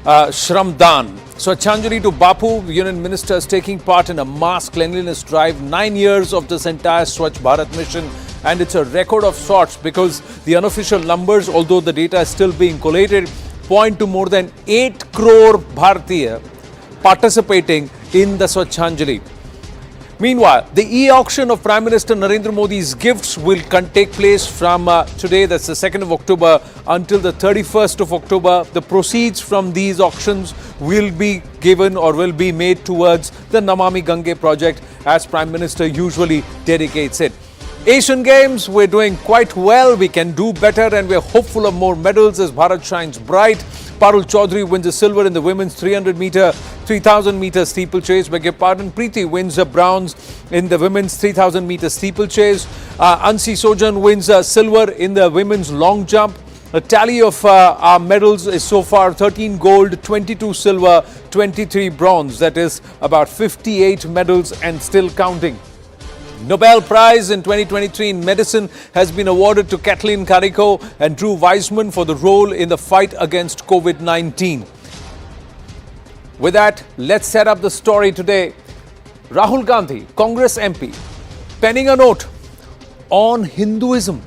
Shramdan. Swachanjali to Bapu, Union ministers taking part in a mass cleanliness drive. 9 years of this entire Swachh Bharat mission, and it's a record of sorts because the unofficial numbers, although the data is still being collated, point to more than 8 crore Bharatiya participating in the Swachanjali. Meanwhile, the e-auction of Prime Minister Narendra Modi's gifts will take place from today, that's the 2nd of October, until the 31st of October. The proceeds from these auctions will be given or will be made towards the Namami Gange project, as Prime Minister usually dedicates it. Asian Games, we're doing quite well. We can do better and we're hopeful of more medals as Bharat shines bright. Parul Chaudhary wins a silver in the women's 3,000 meter steeplechase. Beg your pardon. Preeti wins a bronze in the women's 3,000 meter steeplechase. Ansi Sojan wins a silver in the women's long jump. A tally of our medals is so far 13 gold, 22 silver, 23 bronze. That is about 58 medals and still counting. Nobel Prize in 2023 in medicine has been awarded to Kathleen Kariko and Drew Weissman for the role in the fight against COVID-19. With that, let's set up the story today. Rahul Gandhi, Congress MP, penning a note on Hinduism.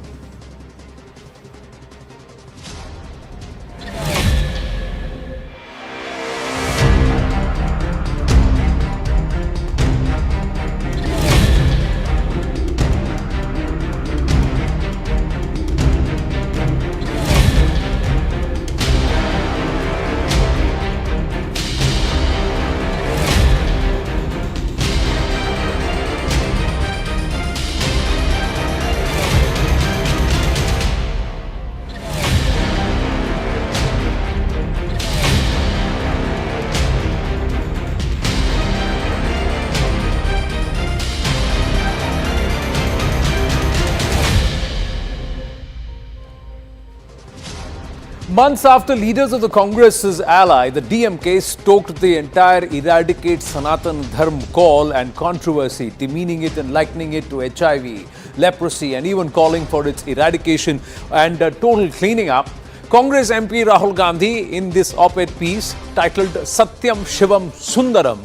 Months after leaders of the Congress's ally, the DMK, stoked the entire eradicate Sanatana Dharma call and controversy, demeaning it and likening it to HIV, leprosy, and even calling for its eradication and total cleaning up, Congress MP Rahul Gandhi, in this op-ed piece titled Satyam Shivam Sundaram,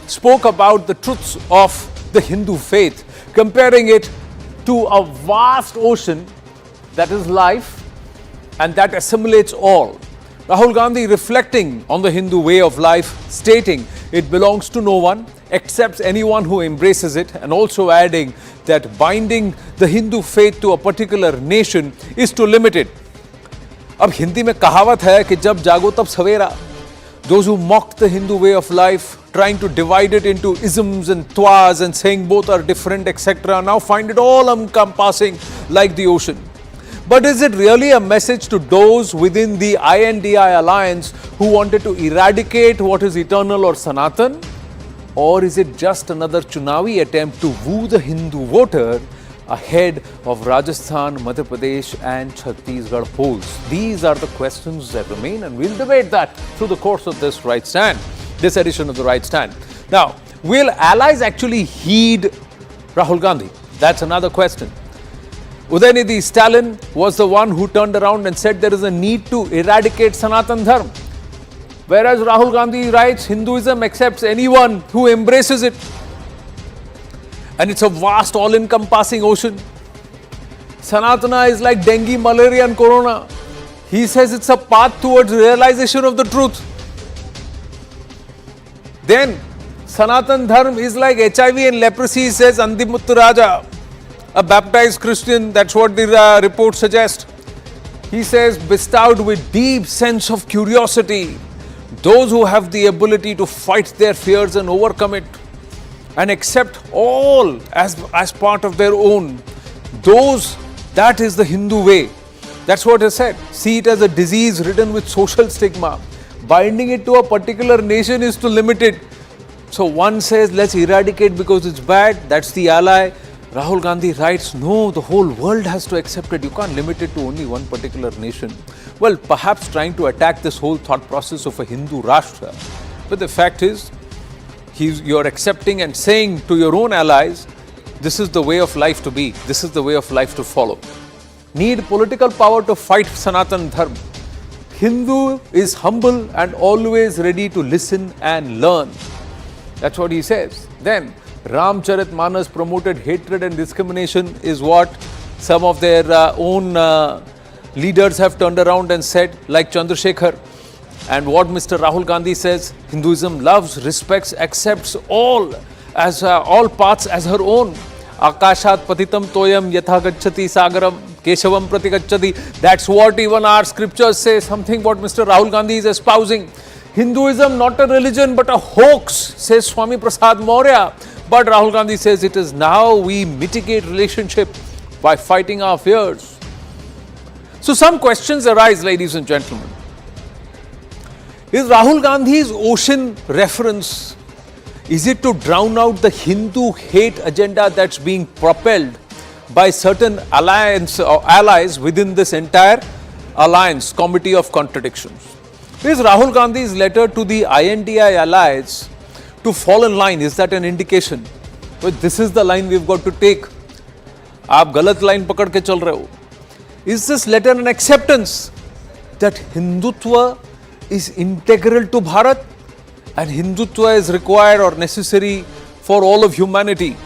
spoke about the truths of the Hindu faith, comparing it to a vast ocean that is life and that assimilates all. Rahul Gandhi reflecting on the Hindu way of life, stating it belongs to no one, accepts anyone who embraces it, and also adding that binding the Hindu faith to a particular nation is to limit it. अब हिंदी में कहावत है कि जब जागो तब सवेरा. Those who mocked the Hindu way of life, trying to divide it into isms and twas and saying both are different, etc., now find it all encompassing like the ocean. But is it really a message to those within the INDI alliance who wanted to eradicate what is eternal or Sanatan? Or is it just another Chunavi attempt to woo the Hindu voter ahead of Rajasthan, Madhya Pradesh and Chhattisgarh polls? These are the questions that remain, and we'll debate that through the course of this Right Stand, this edition of the Right Stand. Now, will allies actually heed Rahul Gandhi? That's another question. Udayanidhi Stalin was the one who turned around and said there is a need to eradicate Sanatan Dharma. Whereas Rahul Gandhi writes, Hinduism accepts anyone who embraces it. And it's a vast, all-encompassing ocean. Sanatana is like dengue, malaria and corona. He says it's a path towards realization of the truth. Then, Sanatan Dharma is like HIV and leprosy, says Andimuttu Raja, a baptized Christian. That's what the report suggests. He says, bestowed with deep sense of curiosity, those who have the ability to fight their fears and overcome it and accept all as part of their own, that is the Hindu way. That's what is said. See it as a disease ridden with social stigma. Binding it to a particular nation is to limit it. So one says, let's eradicate because it's bad. That's the ally. Rahul Gandhi writes, no, the whole world has to accept it. You can't limit it to only one particular nation. Well, perhaps trying to attack this whole thought process of a Hindu Rashtra. But the fact is, you're accepting and saying to your own allies, this is the way of life to be. This is the way of life to follow. Need political power to fight Sanatan Dharma. Hindu is humble and always ready to listen and learn. That's what he says. Then, Ramcharitmanas promoted hatred and discrimination is what some of their own leaders have turned around and said, like Chandrasekhar. And what Mr. Rahul Gandhi says, Hinduism loves, respects, accepts all paths as her own. Akashat patitam toyam yatha gacchati sagaram keshavam pratigacchati. That's what even our scriptures say, something what Mr. Rahul Gandhi is espousing. Hinduism not a religion but a hoax, says Swami Prasad Maurya. But Rahul Gandhi says it is now we mitigate relationship by fighting our fears. So some questions arise, ladies and gentlemen. Is Rahul Gandhi's ocean reference, is it to drown out the Hindu hate agenda that's being propelled by certain allies within this entire alliance committee of contradictions? Is Rahul Gandhi's letter to the INDI allies to fall in line, is that an indication? Well, this is the line we've got to take. आप गलत line पकड़ के चल रहे हो. Is this letter an acceptance that Hindutva is integral to Bharat and Hindutva is required or necessary for all of humanity?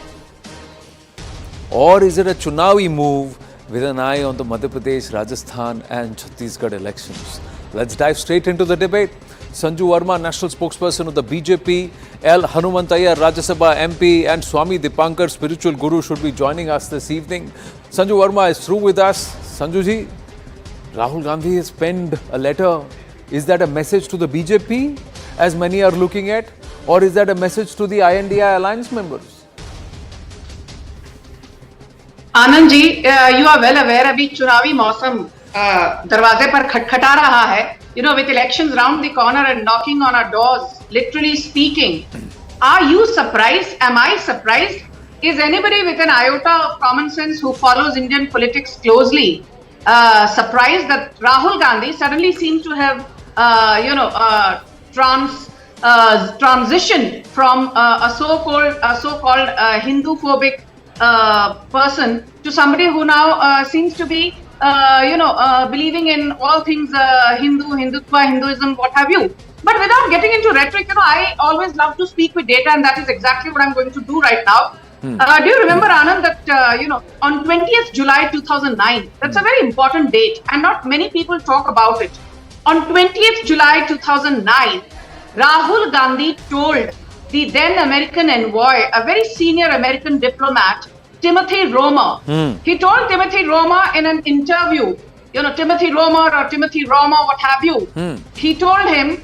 Or is it a Chunavi move with an eye on the Madhya Pradesh, Rajasthan and Chhattisgarh elections? Let's dive straight into the debate. Sanju Verma, national spokesperson of the BJP, L. Hanumantaya, Rajya Sabha MP and Swami Dipankar, spiritual guru, should be joining us this evening. Sanju Verma is through with us. Sanju ji, Rahul Gandhi has penned a letter. Is that a message to the BJP, as many are looking at, or is that a message to the INDI alliance members? Anand ji, you are well aware अभी चुनावी मौसम दरवाजे पर खटखटा रहा है. With elections round the corner and knocking on our doors, literally speaking. Are you surprised? Am I surprised? Is anybody with an iota of common sense who follows Indian politics closely surprised that Rahul Gandhi suddenly seems to have transitioned from a so-called Hindu-phobic person to somebody who now seems to be believing in all things Hindutva, Hinduism, what have you. But without getting into rhetoric, I always love to speak with data, and that is exactly what I'm going to do right now. Do you remember, Anand, that on 20th July 2009, that's a very important date, and not many people talk about it. On 20th July 2009, Rahul Gandhi told the then American envoy, a very senior American diplomat, Timothy Romer. He told Timothy Romer in an interview, Timothy Romer or Timothy Roma, what have you. He told him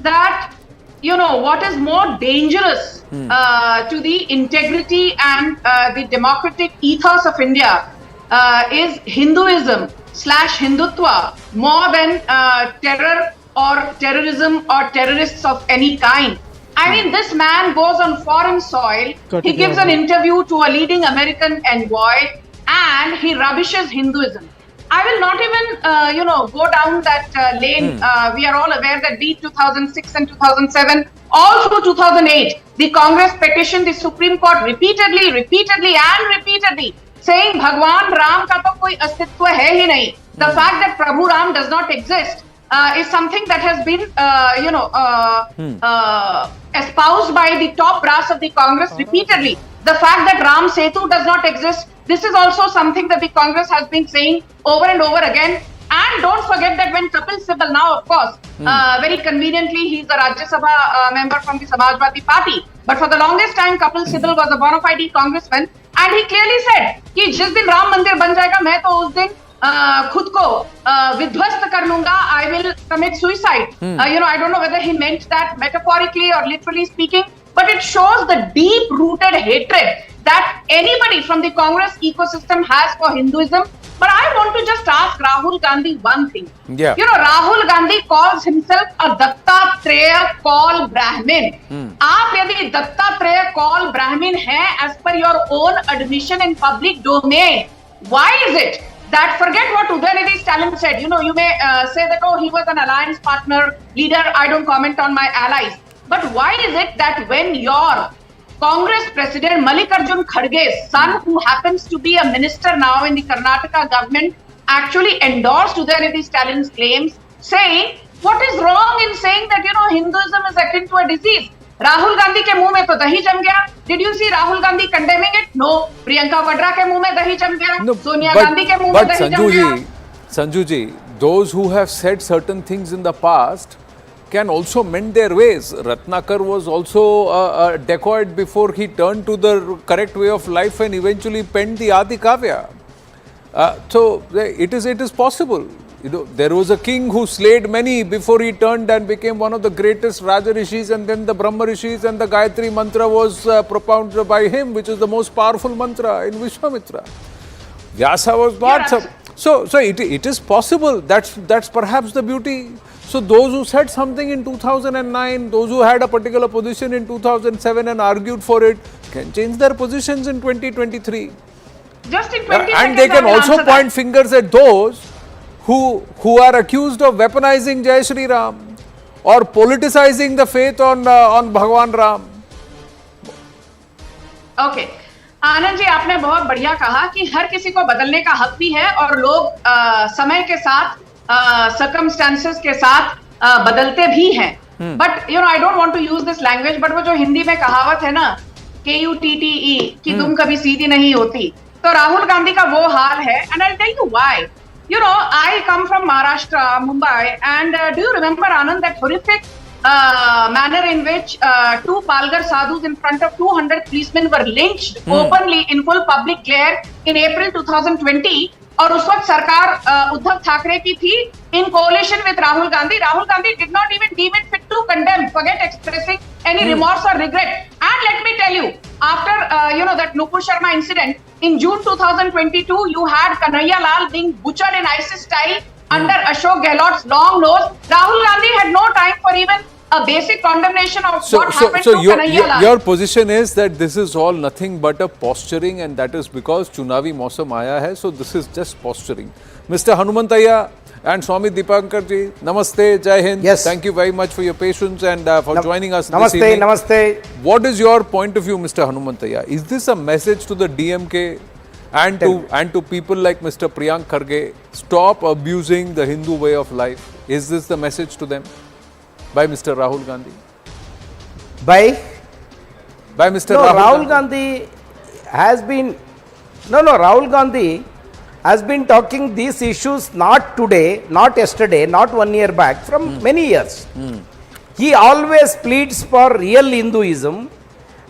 that, what is more dangerous to the integrity and the democratic ethos of India is Hinduism / Hindutva more than terror or terrorism or terrorists of any kind. I mean, this man goes on foreign soil, he gives an interview to a leading American envoy, and he rubbishes Hinduism. I will not even, go down that lane. We are all aware that be 2006 and 2007, all through 2008, the Congress petitioned the Supreme Court repeatedly, saying, Bhagwan Ram ka to koi astitva hai hi nahi. The fact that Prabhu Ram does not exist is something that has been, espoused by the top brass of the Congress repeatedly. The fact that Ram Setu does not exist, this is also something that the Congress has been saying over and over again. And don't forget that when Kapil Sibal, now of course, very conveniently, he's a Rajya Sabha member from the Samajwadi Party. But for the longest time, Kapil Sibal was a bona fide congressman. And he clearly said, कि जिस दिन राम मंदिर बन जाएगा, मैं तो उस दिन खुद को विध्वस्त कर लूंगा, I will commit suicide. I don't know whether he meant that metaphorically or literally speaking, but it shows the deep-rooted hatred that anybody from the Congress ecosystem has for Hinduism. But I want to just ask Rahul Gandhi one thing. Yeah. Rahul Gandhi calls himself a Dattatreya called Brahmin. आप यदि Dattatreya called Brahmin हैं, as per your own admission in public domain, why is it that, forget what Udayanithi Stalin said, you may say that, he was an alliance partner, leader, I don't comment on my allies. But why is it that when your Congress President Mallikarjun Kharge's son, who happens to be a minister now in the Karnataka government, actually endorsed Udayanithi Stalin's claims saying what is wrong in saying that Hinduism is akin to a disease. Rahul Gandhi के मुंह में तो दही जम गया. Did you see Rahul Gandhi condemning it? No. Priyanka Vadra के मुंह में दही जम गया. Sonia Gandhi के मुंह में दही जम गया. Sanju ji, those who have said certain things in the past can also mend their ways. Ratnakar was also a dacoit before he turned to the correct way of life and eventually penned the Adi Kavya. So it is possible. There was a king who slayed many before he turned and became one of the greatest Raja Rishis, and then the Brahma Rishis, and the Gayatri mantra was propounded by him, which is the most powerful mantra in Vishwamitra. Vyasa was not. So it is possible. That's perhaps the beauty. So those who said something in 2009, those who had a particular position in 2007 and argued for it, can change their positions in 2023. Just in 20 and they can also point fingers at those who are accused of weaponizing Jai Shri Ram or politicizing the faith on Bhagwan Ram. Okay. Anand ji, आपने बहुत बढ़िया कहा कि हर किसी को बदलने का हक भी है और लोग समय के साथ circumstances के साथ बदलते भी हैं. But I don't want to use this language, but वो जो हिंदी में कहावत है ना, KUTTE कि तुम कभी सीधी नहीं होती, तो राहुल गांधी का वो हाल है. And I'll tell you why. I come from Maharashtra, Mumbai, and do you remember, Anand, that horrific manner in which two Palgar sadhus in front of 200 policemen were lynched openly in full public glare in April 2020? और उस वक्त सरकार उद्धव ठाकरे की थी in coalition with Rahul Gandhi. Rahul Gandhi did not even deem it fit to condemn, forget expressing any remorse or regret. And let me tell you, after that Nupur Sharma incident in June 2022, you had Kanhaiya Lal being butchered in ISIS style under Ashok Gehlot's long nose. Rahul Gandhi had no time for even a basic condemnation of what happened to Kanhaiya Lal. Your position is that this is all nothing but a posturing, and that is because Chunavi Mausam aaya hai, so this is just posturing. Mr. Hanumantaiah and Swami Dipankar ji, namaste, Jai Hind. Yes. Thank you very much for your patience and for joining us this evening. Namaste. What is your point of view, Mr. Hanumantaiah? Is this a message to the DMK and to people like Mr. Priyank Kharge? Stop abusing the Hindu way of life. Is this the message to them? By Mr. Rahul Gandhi? By Mr. Rahul Gandhi has been, Rahul Gandhi has been talking these issues not today, not yesterday, not 1 year back, from many years. He always pleads for real Hinduism,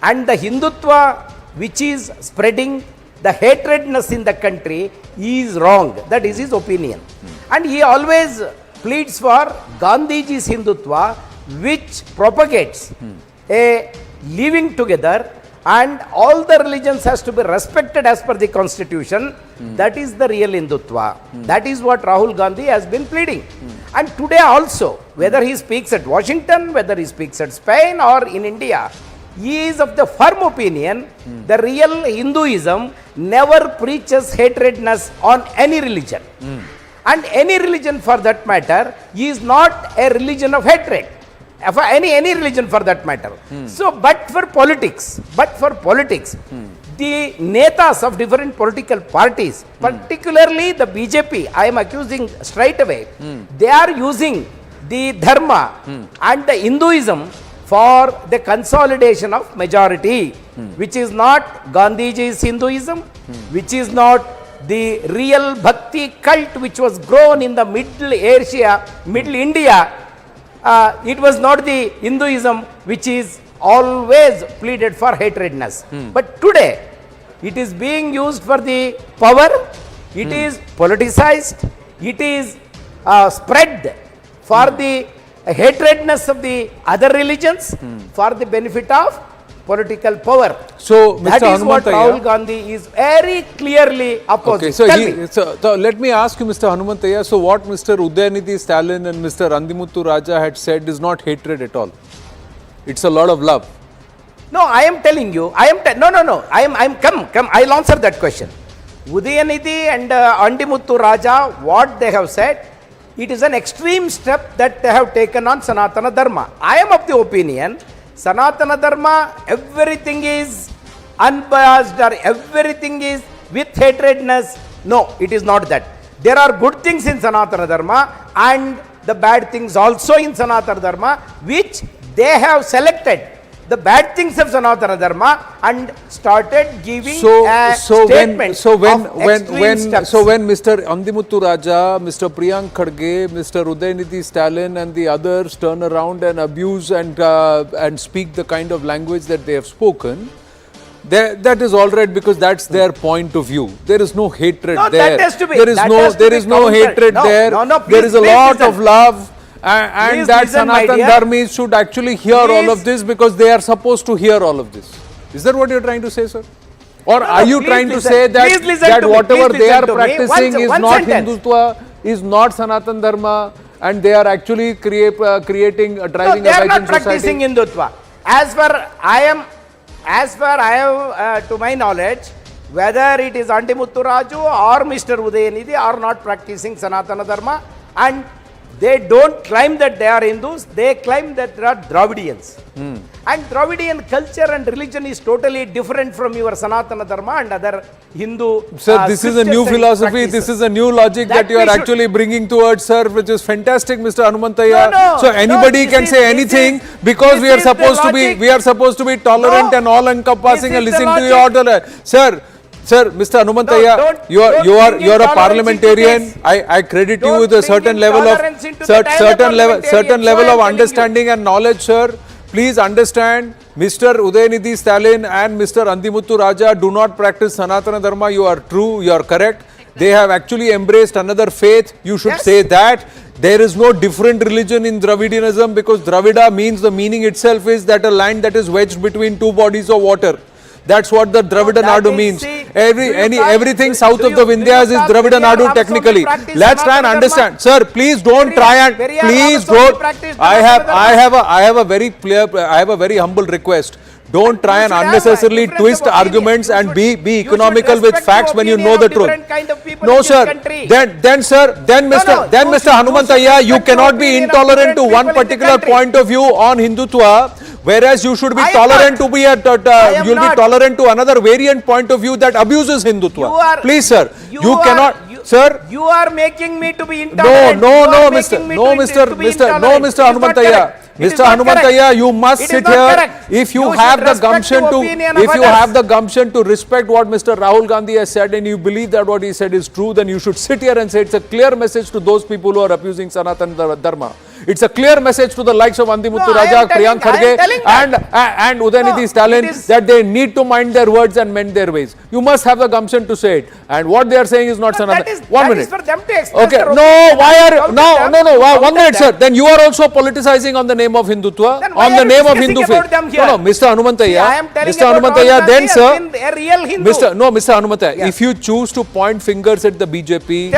and the Hindutva which is spreading the hatredness in the country is wrong. That is his opinion. And he always pleads for Gandhiji's Hindutva, which propagates a living together, and all the religions has to be respected as per the constitution. That is the real Hindutva. That is what Rahul Gandhi has been pleading. And today also, whether he speaks at Washington, whether he speaks at Spain or in India, he is of the firm opinion the real Hinduism never preaches hatredness on any religion. And any religion for that matter is not a religion of hatred. For any religion for that matter. So, but for politics, the netas of different political parties, particularly the BJP, I am accusing straight away, they are using the Dharma and the Hinduism for the consolidation of majority, which is not Gandhiji's Hinduism, which is not the real Bhakti cult which was grown in the Middle Asia, Middle India. It was not the Hinduism which is always pleaded for hatredness. But today, it is being used for the power, it is politicized, it is spread for the hatredness of the other religions for the benefit of political power. So, that Mr. is what Rahul Gandhi is very clearly opposing. Okay, so let me ask you, Mr. Hanumantaiah, so what Mr. Udayanidhi Stalin and Mr. Andimuthu Raja had said is not hatred at all. It's a lot of love. No, I am telling you, come, I'll answer that question. Udayanidhi and Andimuthu Raja, what they have said, it is an extreme step that they have taken on Sanatana Dharma. I am of the opinion, Sanatana Dharma, everything is unbiased or everything is with hatredness. No, it is not that. There are good things in Sanatana Dharma, and the bad things also in Sanatana Dharma, which they have selected the bad things of Sanatana Dharma and started giving statements when Mr. Andimuttu Raja, Mr. Priyank Kharge, Mr. Udayanidhi Stalin and the others turn around and abuse and speak the kind of language that they have spoken, that is all right because that's their point of view. There is no hatred there. That has to be. There is no hatred there. There is a lot of love. And that Sanatan Dharmis should actually hear all of this because they are supposed to hear all of this. Is that what you are trying to say, sir? Or are you trying to say that whatever they are practicing is not Hindutva, is not Sanatan Dharma, and they are actually driving a wedge in society? They are not practicing Hindutva. As far I have, to my knowledge, whether it is Andimuttu Raju or Mr. Udayanidhi are not practicing Sanatana Dharma, and they don't claim that they are Hindus, they claim that they are Dravidians. And Dravidian culture and religion is totally different from your Sanatana Dharma and other Hindu. Sir, this is a new philosophy, this is a new logic that you are actually bringing towards, sir, which is fantastic, Mr. Hanumantayya. So anybody can say anything because we are supposed to be tolerant and all encompassing and listening to your order. Sir, Mr. Hanumantayya, you are a parliamentarian. I credit you with a certain level of understanding and knowledge, sir. Please understand, Mr. Udayanidhi Stalin and Mr. Andimuttu Raja do not practice Sanatana Dharma. You are true, you are correct. They have actually embraced another faith. You should say that. There is no different religion in Dravidianism because Dravida means the meaning itself is that a land that is wedged between two bodies of water. That's what the Dravida Nadu means. Everything south of the Vindhyas is Dravida Nadu technically. Let's try and understand. Sir, please don't try and please don't. I have a very humble request. Don't try and unnecessarily twist arguments and be economical with facts when you know the truth. No, sir. Then Mr. Hanumantayya, you cannot be intolerant to one particular point of view on Hindutva, whereas you should be tolerant to another variant point of view that abuses Hindutva. Please, sir. You cannot. Sir, you are making me to be intolerant. No, Mr. Hanumantayya. Mr. Hanumantayya, you must sit here. If you have the gumption to respect what Mr. Rahul Gandhi has said and you believe that what he said is true, then you should sit here and say it's a clear message to those people who are abusing Sanatana Dharma. It's a clear message to the likes of Andimuttu Raja, Priyank Kharge and Udayanidhi Stalin that they need to mind their words and mend their ways. You must have the gumption to say it. And what they are saying is not Sanatana. 1 minute. For them to express okay. No, why are no. 1 minute, sir. Then you are also politicizing on the name of Hindutva, on the name of Hindu faith. No, Mr. Hanumantayya, then sir, Mr. Hanumantayya, if you choose to point fingers at the BJP,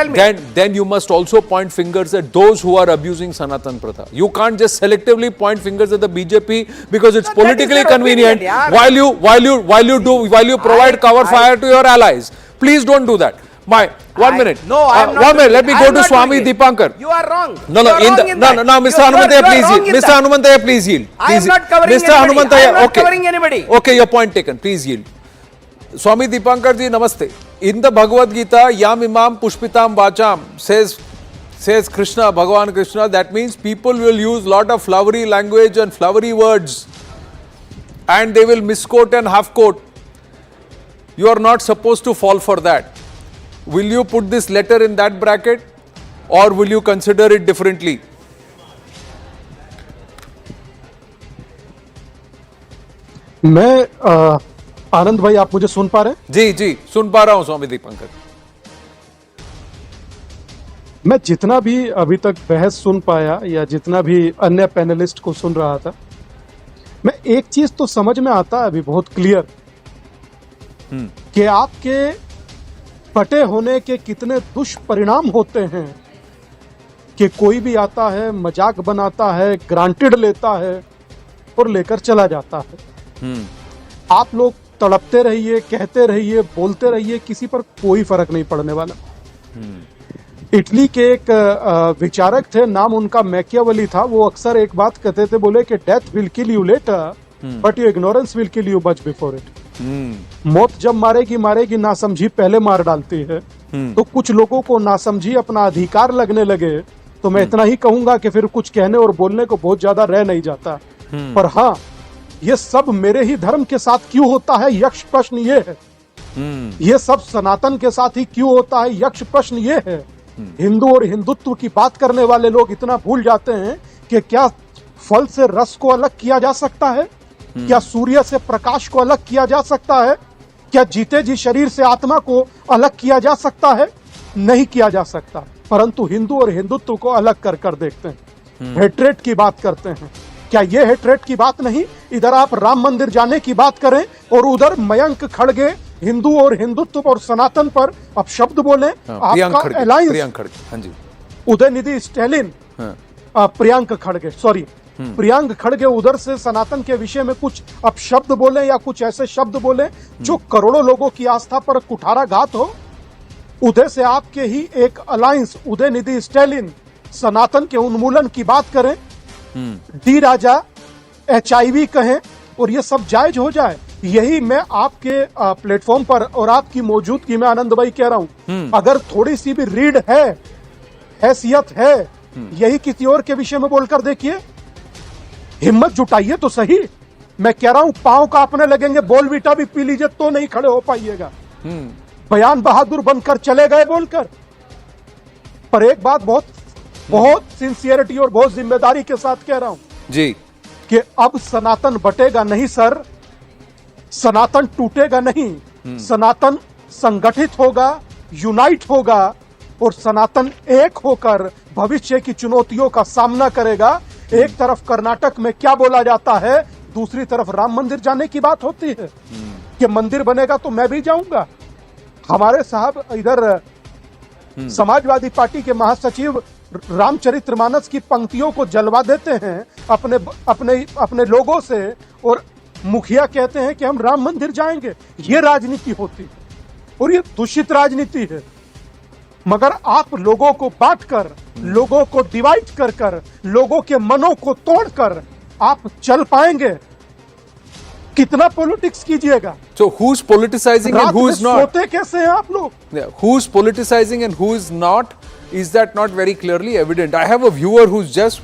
then you must also point fingers at those who are abusing Sanatan Pratha. You can't just selectively point fingers at the BJP because it's politically convenient while you provide cover fire to your allies. Please don't do that. 1 minute. No, I am not. 1 minute. Let me go to Swami Dipankar. You are wrong. No, Mr. Hanumantayya, please yield. Mr. Hanumantayya, please yield. I am not covering Mr. anybody. I am not okay. covering anybody. Okay, your point taken. Please yield. Swami Dipankar ji, namaste. In the Bhagavad Gita, Yam Imam Pushpitam Vacham says Krishna, Bhagavan Krishna. That means people will use lot of flowery language and flowery words, and they will misquote and half quote. You are not supposed to fall for that. Will you put this letter in that bracket or will you consider it differently? मैं आनंद भाई, आप मुझे सुन पा रहे हैं? जी सुन पा रहा हूं स्वामी दीपंकर। मैं जितना भी अभी तक बहस सुन पाया या जितना भी अन्य पैनलिस्ट को सुन रहा था, मैं एक चीज तो समझ में आता है अभी बहुत क्लियर कि आपके फटे होने के कितने दुष्परिणाम होते हैं कि कोई भी आता है, मजाक बनाता है, ग्रांटेड लेता है और लेकर चला जाता है। आप लोग तड़पते रहिए, कहते रहिए, बोलते रहिए, किसी पर कोई फर्क नहीं पड़ने वाला। इटली के एक विचारक थे, नाम उनका मैकियावेली था। वो अक्सर एक बात कहते थे, बोले कि death will kill you later but your ignorance will kill you much before it. मौत जब मारेगी नासमझी पहले मार डालती है। तो कुछ लोगों को नासमझी अपना अधिकार लगने लगे तो मैं इतना ही कहूंगा कि फिर कुछ कहने और बोलने को बहुत ज्यादा रह नहीं जाता। पर हाँ, ये सब मेरे ही धर्म के साथ क्यों होता है, यक्ष प्रश्न ये है। ये सब सनातन के साथ ही क्यों होता है, यक्ष प्रश्न ये है। हिंदू और हिंदुत्व की बात करने वाले लोग इतना भूल जाते हैं कि क्या फल से रस को अलग किया जा सकता है? क्या सूर्य से प्रकाश को अलग किया जा सकता है? क्या जीते जी शरीर से आत्मा को अलग किया जा सकता है? नहीं किया जा सकता। परंतु हिंदू और हिंदुत्व को अलग कर कर देखते हैं, हेट्रेट की बात करते हैं। क्या ये हेट्रेट की बात नहीं? इधर आप राम मंदिर जाने की बात करें और उधर मयंक खड़गे हिंदू और हिंदुत्व और सनातन पर अब शब्द बोले। आपका अलायंस, हाँ जी, उदयनिधि स्टैलिन, प्रियंक खड़गे, सॉरी प्रियंक खड़गे उधर से सनातन के विषय में कुछ अब शब्द बोले या कुछ ऐसे शब्द बोले जो करोड़ों लोगों की आस्था पर कुठाराघात हो। उदय से आपके ही एक अलायंस उदयनिधि स्टैलिन सनातन के उन्मूलन की बात करें, डी राजा HIV कहें और ये सब जायज हो जाए। यही मैं आपके प्लेटफॉर्म पर और आपकी मौजूदगी में आनंद भाई कह रहा हूं, अगर थोड़ी सी भी रीढ़ है, हैसियत है, यही किसी और के विषय में बोलकर देखिए। हिम्मत जुटाइए तो सही। मैं कह रहा हूं पांव कांपने लगेंगे, बोलवीटा भी पी लीजिए तो नहीं खड़े हो पाइएगा। बयान बहादुर बनकर चले गए बोलकर। पर एक बात बहुत सिंसियरिटी और बहुत जिम्मेदारी के साथ कह रहा हूं जी कि अब सनातन बटेगा नहीं सर, सनातन टूटेगा नहीं, सनातन संगठित होगा, यूनाइट होगा और सनातन एक होकर भविष्य की चुनौतियों का सामना करेगा। एक तरफ कर्नाटक में क्या बोला जाता है, दूसरी तरफ राम मंदिर जाने की बात होती है कि मंदिर बनेगा तो मैं भी जाऊंगा। हमारे साहब इधर समाजवादी पार्टी के महासचिव रामचरितमानस की पंक्तियों को जलवा देते हैं अपने अपने अपने लोगों से और मुखिया कहते हैं कि हम राम मंदिर जाएंगे। ये राजनीति होती है और ये दूषित राजनीति है। मगर आप लोगों को बांटकर, लोगों को डिवाइड कर कर, लोगों के मनों को तोड़कर आप चल पाएंगे? कितना पॉलिटिक्स कीजिएगा? So who's politicizing and who is not? सोते कैसे हैं आप लोग? Yeah, who's politicizing and who is not? Is that not very clearly evident? I have a viewer who's just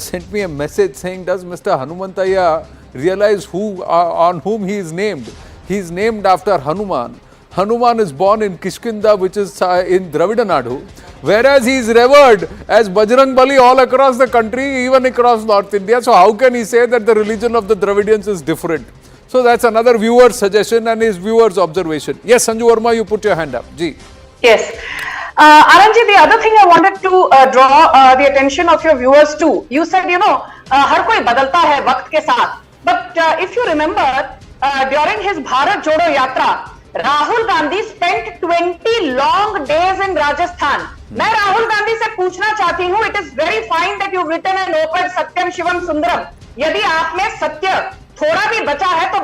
sent me a message saying, does Mr. Hanumantaya realize on whom he is named? He is named after Hanuman. Hanuman is born in Kishkinda, which is in Dravida Nadu, whereas he is revered as Bajrang Bali all across the country, even across North India. So how can he say that the religion of the Dravidians is different? So that's another viewer's suggestion and his viewer's observation. Yes, Sanju Verma, you put your hand up. Ji. Yes. Anandji, the other thing I wanted to draw the attention of your viewers to, you said, हर कोई बदलता है वक्त के साथ. But if you remember, during his Bharat Jodo Yatra, Rahul Gandhi spent 20 long days in Rajasthan. मैं राहुल गांधी से पूछना चाहती हूँ, it is very fine that you've written an op-ed Satyam Shivam Sundaram. यदि आप में सत्य थोड़ा भी बचा है तो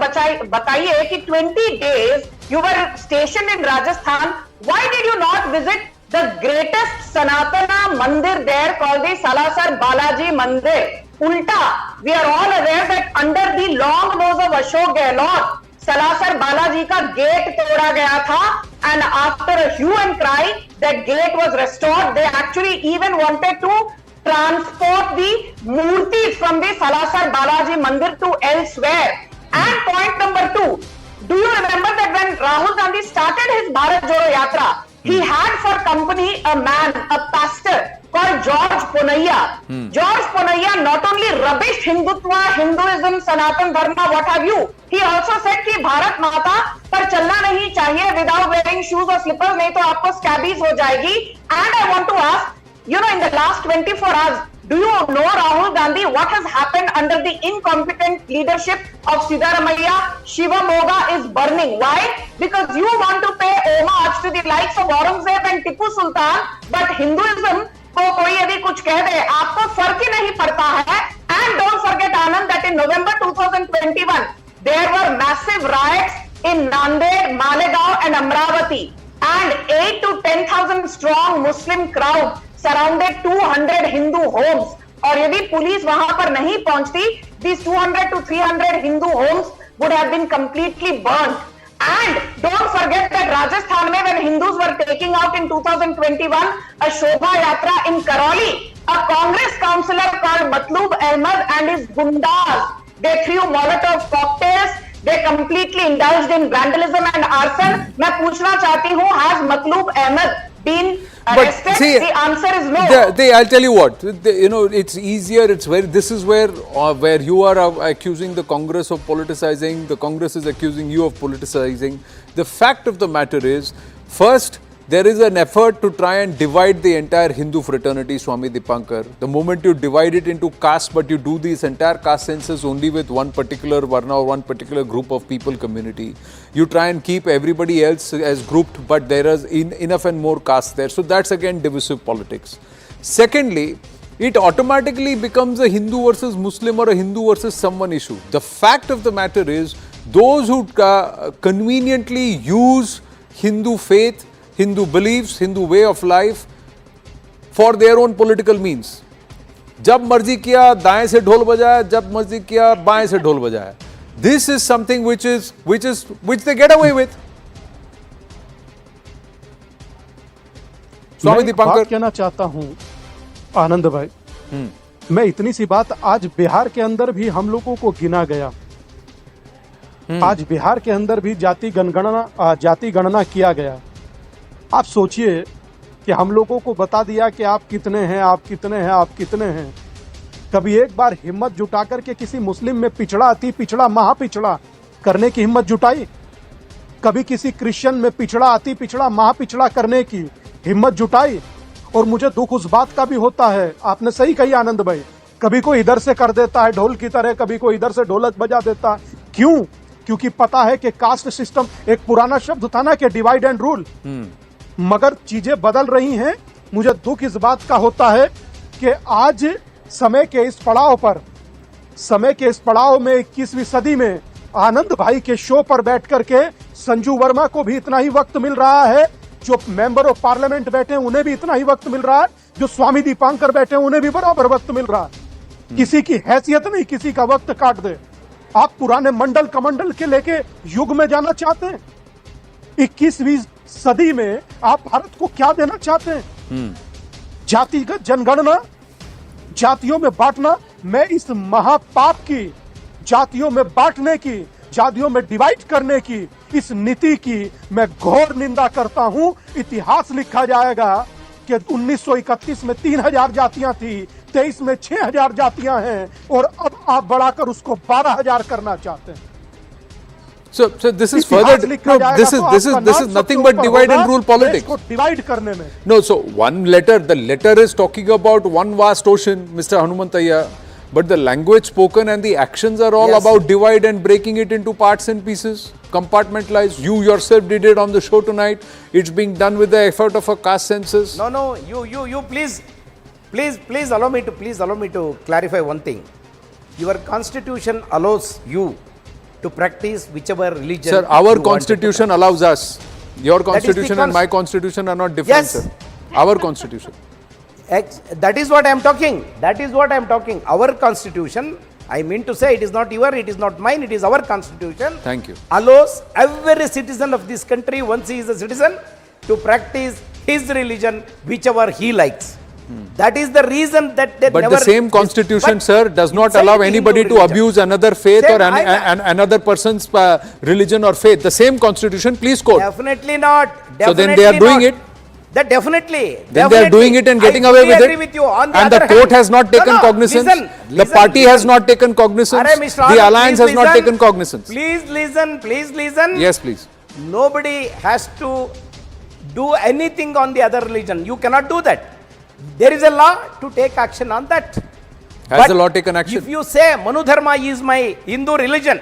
बताइए कि 20 days you were stationed in Rajasthan. Why did you not visit the greatest Sanatana Mandir there called the Salasar Balaji Mandir? Ulta, we are all aware that under the long nose of Ashok Gehlot, Salasar Balaji ka gate toda gaya tha, and after a hue and cry, that gate was restored. They actually even wanted to transport the murtis from the Salasar Balaji Mandir to elsewhere. And point number 2, do you remember that when Rahul Gandhi started his Bharat Jodo Yatra, he had for company a man, a pastor called George Ponaiya. George Ponaiya not only rubbished Hindutva, Hinduism, Sanatan Dharma, what have you, he also said कि भारत माता पर चलना नहीं चाहिए without wearing shoes or slippers, नहीं तो आपको scabies हो जाएगी. And I want to ask, in the last 24 hours, do you know, Rahul Gandhi, what has happened under the incompetent leadership of Siddaramaiah? Shivamoga is burning. Why? Because you want to pay homage to the likes of Aurangzeb and Tipu Sultan, but Hinduism को कोई यदि कुछ कह दे, आपको फर्क ही नहीं पड़ता है. And don't forget, Anand, that in November 2021, there were massive riots in Nanded, Malegaon and Amravati, and 8 to 10,000 strong Muslim crowd surrounded 200 Hindu homes. और यदि पुलिस वहां पर नहीं पहुंचती, these 200 to 300 Hindu homes would have been completely burnt. And don't forget that Rajasthan mein, when Hindus were taking out in 2021 a Shobha Yatra in Karoli, A Congress councillor called Matloob Ahmed and his gundas, they threw Molotov cocktails. They completely indulged in vandalism and arson. मैं पूछना चाहती हूँ, has Matloob Ahmed been arrested? see, the answer is no. I'll tell you what. It's easier. It's very. This is where you are accusing the Congress of politicizing. The Congress is accusing you of politicizing. The fact of the matter is, first, there is an effort to try and divide the entire Hindu fraternity, Swami Dipankar. The moment you divide it into castes, but you do these entire caste census only with one particular varna or one particular group of people community, you try and keep everybody else as grouped, but there is enough and more castes there. So that's again divisive politics. Secondly, it automatically becomes a Hindu versus Muslim or a Hindu versus someone issue. The fact of the matter is, those who conveniently use Hindu faith, Hindu beliefs, Hindu way of life for their own political means. जब मर्जी किया दाएं से ढोल बजाया, जब मर्जी किया बाएं से ढोल बजाया. This is something which they get away with. स्वामी दीपांकर, बात कहना चाहता हूं आनंद भाई, मैं इतनी सी बात, आज बिहार के अंदर भी हम लोगों को गिना गया. आज बिहार के अंदर भी जाति गणना किया गया. आप सोचिए कि हम लोगों को बता दिया कि आप कितने हैं, आप कितने हैं, आप कितने हैं. कभी एक बार हिम्मत जुटा करके किसी मुस्लिम में पिछड़ा, अति पिछड़ा, महापिछड़ा करने की हिम्मत जुटाई? कभी किसी क्रिश्चियन में पिछड़ा, अति पिछड़ा, महापिछड़ा करने की हिम्मत जुटाई? और मुझे दुख उस बात का भी होता है, आपने सही कही आनंद भाई, कभी कोई इधर से कर देता है ढोल की तरह, कभी कोई इधर से ढोलक बजा देता है. क्यों? क्योंकि पता है कि कास्ट सिस्टम, एक पुराना शब्द था ना कि डिवाइड एंड रूल, मगर चीजें बदल रही हैं. मुझे दुख इस बात का होता है कि आज समय के इस पड़ाव में 21वीं सदी में आनंद भाई के शो पर बैठ करके संजू वर्मा को भी इतना ही वक्त मिल रहा है, जो मेंबर ऑफ पार्लियामेंट बैठे हैं उन्हें भी इतना ही वक्त मिल रहा है, जो स्वामी दीपांकर बैठे हैं उन्हें भी बराबर वक्त मिल रहा है. किसी की हैसियत नहीं, किसी का वक्त काट दे. आप पुराने मंडल कमंडल के लेके युग में जाना चाहते हैं? 21वीं सदी में आप भारत को क्या देना चाहते हैं? जातिगत जनगणना, जातियों में बांटना. मैं इस महापाप की, जातियों में बांटने की, जातियों में डिवाइड करने की इस नीति की मैं घोर निंदा करता हूं. इतिहास लिखा जाएगा कि 1931 में 3000 जातियां थी, 23 में 6000 जातियां हैं, और अब आप बढ़ाकर उसको 12000 करना चाहते हैं. So this is further. No, this is nothing but divide and rule politics. Divide करने में. No, so the letter is talking about one vast ocean, Mr. Hanumantayya, but the language spoken and the actions are all about divide and breaking it into parts and pieces, compartmentalized. You yourself did it on the show tonight. It's being done with the effort of a caste census. No, you please allow me to clarify one thing. Your constitution allows you to practice whichever religion. Sir, our constitution allows us. Your constitution and my constitution are not different, Yes. sir. Our constitution. That is what I am talking. Our constitution, I mean to say, it is not not mine, it is our constitution. Thank you. Allows every citizen of this country, once he is a citizen, to practice his religion whichever he likes. That is the reason that they But never. the same constitution, sir, does not inside allow the anybody Hindu to religion. abuse another faith Same, or another person's religion or faith. The same constitution, please quote. Definitely not. So then they are doing it. That definitely. Then they are doing it and getting away with I it. agree with you. On the And the other court hand- has not taken No, cognizance. listen, The party has not taken cognizance. Arey, Mr. The Anand, alliance please has not listen. taken cognizance. Please listen. Yes, please. Nobody has to do anything on the other religion. You cannot do that. There is a law to take action on that. Has But the law taken action? If you say Manu Dharma is my Hindu religion,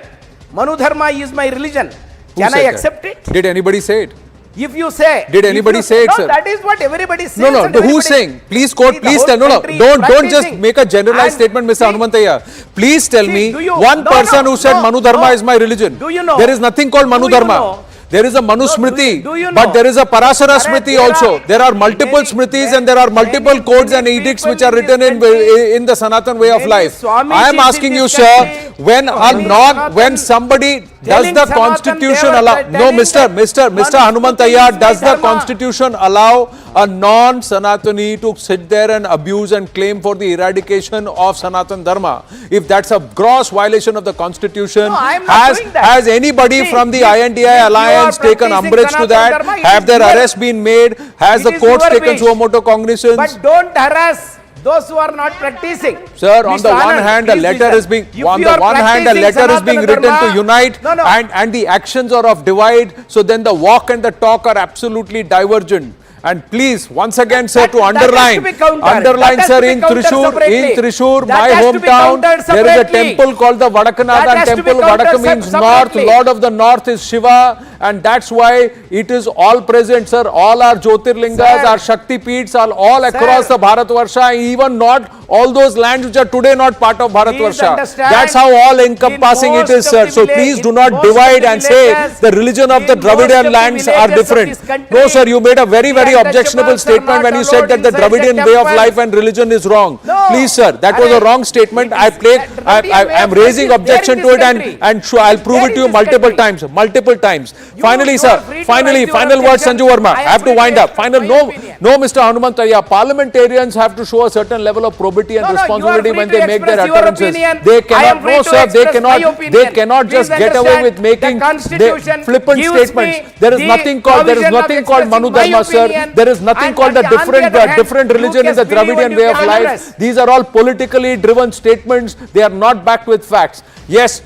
Manu Dharma is my religion, Who can I said that? accept it? Did anybody say it? If you say, Did anybody say it, no, sir? that is what everybody says. No, and who's everybody- saying? Please quote, See, the please whole tell. No, country is don't just practicing. make a generalized And statement, Mr. see- Hanumantayya. Please tell See, me do you- one no, person no, who said no, Manu Dharma no. is my religion. Do you know? There is nothing called Manu Do you Dharma. know? There is a Manu No, Smriti, do you know? but there is a Parashara Arey, Smriti there also. are There are multiple many- Smritis and there are multiple many- codes and many edicts people which are in written this country- in the Sanatan way of many life. Swamis I am in asking you, this sir, country- when Many Sanatan- somebody does telling the Sanatan, constitution they were allow, no, telling Mr. that Hanumantayya, Manusmriti is does my the dharma. constitution allow a non-Sanatani to sit there and abuse and claim for the eradication of Sanatan Dharma? If that's a gross violation of the constitution, No, I am not doing that. has anybody See, from the if INDI you are alliance taken practicing umbrage to Sanatan that? Dharma, it Have is their your- arrests been made? Has It the is courts your taken wish. suo moto cognizance? But don't harass those who are not practicing. Sir, on Mr. the one Anand, hand, a please letter listen. is being If on you the are one hand, a practicing letter is being Sanatana written to Dharma- unite, No, no. and the actions are of divide. So then the walk and the talk are absolutely divergent. And please, once again, sir, to that has underline, to be countered. underline, That has sir, to be in countered Thrissur, separately. That my has to be hometown, countered there is a separately. temple called the That Vadakanathan has to be temple. countered Vadaka means north, separately. Lord of the North is Shiva, and that's why it is all present, sir. All our Jyotirlingas, Sir. our Shakti Peeths are all across Sir. the Bharatvarsha, even not all those lands which are today not part of Bharatvarsha. understand, That's how all encompassing in it is, most sir. of the So village- please do in not most of divide the and say villages- the religion of the in most of Dravidian the lands are villages of different. this country, No, sir, you made a very, very the objectionable untouchables are statement when not you said allowed that the inside the Dravidian way of temple. life and religion is wrong. No. Please, sir, that was a Arre, wrong statement. it I is- played, that Dravidian way I am of life raising is there objection in to this it, country. and I'll prove there it to in you this multiple country. times, multiple times. Finally, you sir, are free to finally, raise your final word, objection. Sanju Verma. I I have to am free wind to up. Final, express no, my opinion. no, Mr. Hanumantayya. Parliamentarians have to show a certain level of probity and No, no, you are responsibility free when to they make their express your utterances. opinion. They I am cannot, free no, to sir, they express my cannot, opinion. they cannot Please just get away understand, with making the Constitution flippant gives statements. me There is the nothing called, there is provision of nothing called Manu expressing my Dharma, sir. opinion. There is nothing And called a on the different, other hand, different you religion in can the believe Dravidian and way you of can life. express. These are all politically driven statements. They are not backed with facts. Yes,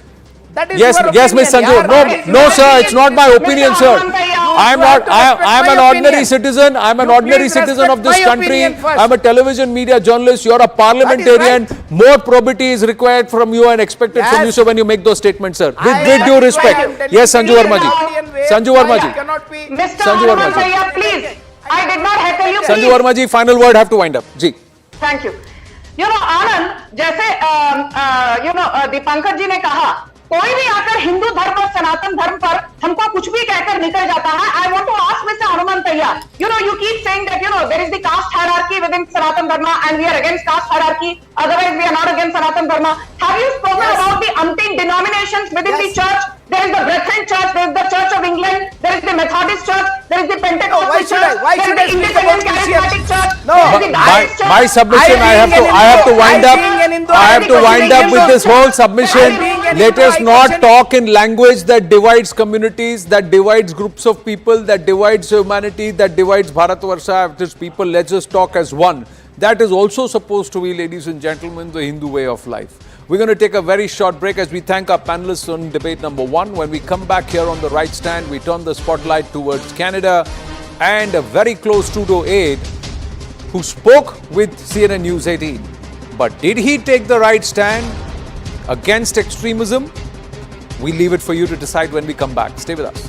That is yes, your yes, opinion. Miss Sanju. Yeah, No, that is no, your sir, opinion. it's not my opinion, Mr. sir. Hanumantayya, I am You have not. to I respect am my an ordinary opinion. citizen. I am an You ordinary please citizen of respect this my country. opinion first. I am a television media journalist. You are a parliamentarian. More probity is required from you and expected from you, Yes. sir, when you make those statements, sir. With I- great due that is why I respect. am telling Yes, you, Sanju Verma ji. Indian way of Sanju life Verma ji. cannot be- Mr. Sanju Verma ji. Hanumantayya, please. I did not heckle you. Sanju please. Verma ji, final word. Have to wind up. Ji. Thank you Anand जैसे दीपांकर जी ने कहा कोई भी आकर हिंदू धर्म और सनातन धर्म पर हमको कुछ भी कहकर निकल जाता है I want to ask mister Hanumanthaiah you keep saying that there is the caste hierarchy within Sanatan Dharma and we are against caste hierarchy otherwise we are not against Sanatan Dharma have you spoken about the umpteen denominations within the church? There is the Brethren Church, there is the Church of England, there is the Methodist Church, there is the Pentecostal why should I- Church, why there is should the I speak Independent about Christians? Charismatic Church, No. there is the Baptist Church. My submission, I have to wind up. I have to wind up with this whole submission. Let us not talk in language that divides communities, that divides groups of people, that divides humanity, that divides Bharatvarsha as people. Let's just talk as one. That is also supposed to be, ladies and gentlemen, the Hindu way of life. We're going to take a very short break as we thank our panelists on debate number 1. When we come back here on the right stand, we turn the spotlight towards Canada and a very close Trudeau aide who spoke with CNN News 18. But did he take the right stand against extremism? We leave it for you to decide when we come back. Stay with us.